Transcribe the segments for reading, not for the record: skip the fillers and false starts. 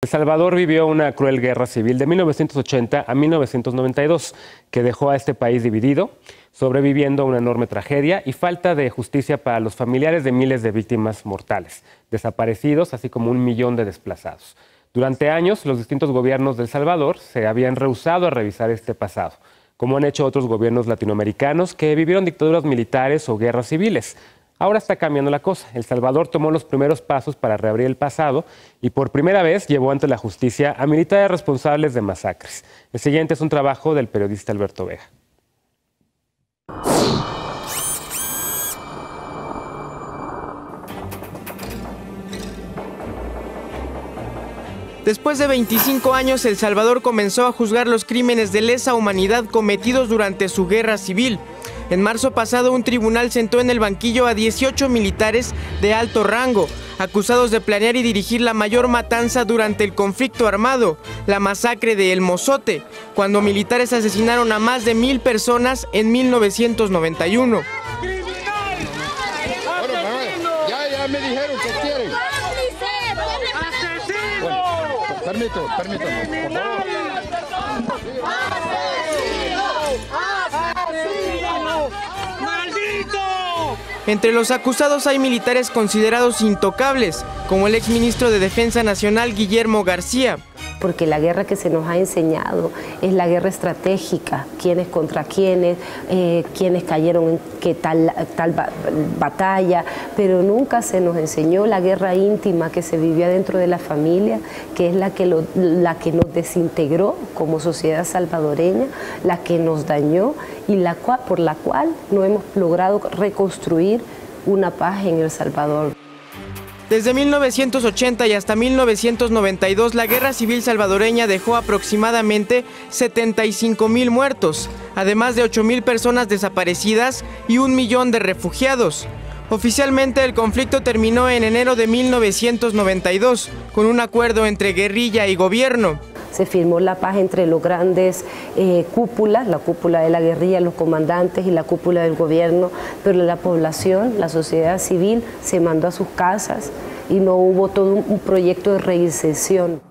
El Salvador vivió una cruel guerra civil de 1980 a 1992 que dejó a este país dividido, sobreviviendo a una enorme tragedia y falta de justicia para los familiares de miles de víctimas mortales, desaparecidos, así como 1 millón de desplazados. Durante años, los distintos gobiernos de El Salvador se habían rehusado a revisar este pasado, como han hecho otros gobiernos latinoamericanos que vivieron dictaduras militares o guerras civiles. Ahora está cambiando la cosa. El Salvador tomó los primeros pasos para reabrir el pasado y por primera vez llevó ante la justicia a militares responsables de masacres. El siguiente es un trabajo del periodista Alberto Vega. Después de 25 años, El Salvador comenzó a juzgar los crímenes de lesa humanidad cometidos durante su guerra civil. En marzo pasado, un tribunal sentó en el banquillo a 18 militares de alto rango, acusados de planear y dirigir la mayor matanza durante el conflicto armado, la masacre de El Mozote, cuando militares asesinaron a más de 1000 personas en 1991. Ya me dijeron que quieren. Bueno, permítame, por favor. Entre los acusados hay militares considerados intocables, como el exministro de Defensa Nacional Guillermo García. Porque la guerra que se nos ha enseñado es la guerra estratégica, quiénes contra quiénes, quiénes cayeron en qué tal batalla, pero nunca se nos enseñó la guerra íntima que se vivía dentro de la familia, que es la que nos desintegró como sociedad salvadoreña, la que nos dañó y por la cual no hemos logrado reconstruir una paz en El Salvador. Desde 1980 y hasta 1992, la guerra civil salvadoreña dejó aproximadamente 75,000 muertos, además de 8,000 personas desaparecidas y 1 millón de refugiados. Oficialmente, el conflicto terminó en enero de 1992, con un acuerdo entre guerrilla y gobierno. Se firmó la paz entre los grandes cúpulas, la cúpula de la guerrilla, los comandantes y la cúpula del gobierno, pero la población, la sociedad civil se mandó a sus casas y no hubo todo un proyecto de reinserción.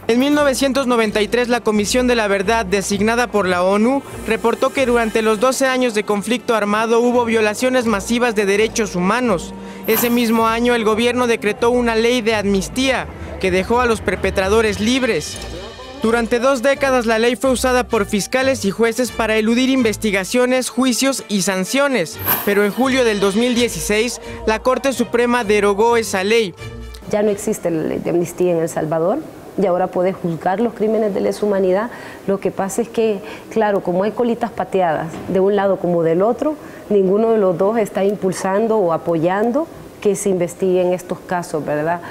En 1993, la Comisión de la Verdad, designada por la ONU, reportó que durante los 12 años de conflicto armado hubo violaciones masivas de derechos humanos. Ese mismo año, el gobierno decretó una ley de amnistía que dejó a los perpetradores libres. Durante 2 décadas la ley fue usada por fiscales y jueces para eludir investigaciones, juicios y sanciones, pero en julio del 2016 la Corte Suprema derogó esa ley. Ya no existe la ley de amnistía en El Salvador y ahora puede juzgar los crímenes de lesa humanidad. Lo que pasa es que, claro, como hay colitas pateadas de un lado como del otro, ninguno de los dos está impulsando o apoyando que se investiguen estos casos, ¿verdad?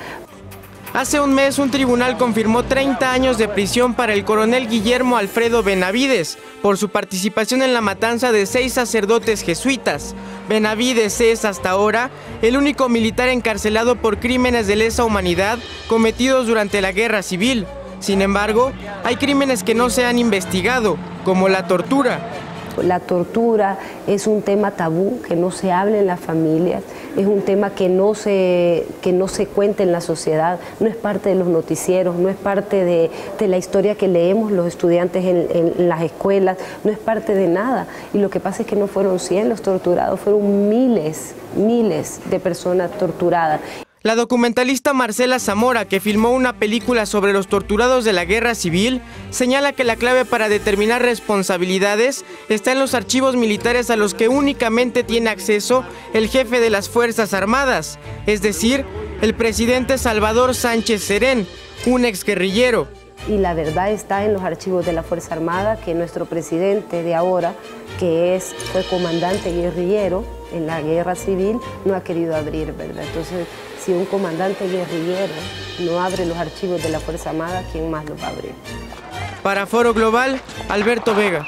Hace un mes, un tribunal confirmó 30 años de prisión para el coronel Guillermo Alfredo Benavides por su participación en la matanza de 6 sacerdotes jesuitas. Benavides es, hasta ahora, el único militar encarcelado por crímenes de lesa humanidad cometidos durante la guerra civil. Sin embargo, hay crímenes que no se han investigado, como la tortura. La tortura es un tema tabú, que no se habla en las familias, es un tema que no se cuenta en la sociedad, no es parte de los noticieros, no es parte de la historia que leemos los estudiantes en las escuelas, no es parte de nada. Y lo que pasa es que no fueron 100 los torturados, fueron miles de personas torturadas. La documentalista Marcela Zamora, que filmó una película sobre los torturados de la guerra civil, señala que la clave para determinar responsabilidades está en los archivos militares a los que únicamente tiene acceso el jefe de las Fuerzas Armadas, es decir, el presidente Salvador Sánchez Serén, un exguerrillero. Y la verdad está en los archivos de la Fuerza Armada, que nuestro presidente de ahora, que fue comandante guerrillero en la guerra civil, no ha querido abrir, ¿verdad? Entonces, si un comandante guerrillero no abre los archivos de la Fuerza Armada, ¿quién más los va a abrir? Para Foro Global, Alberto Vega.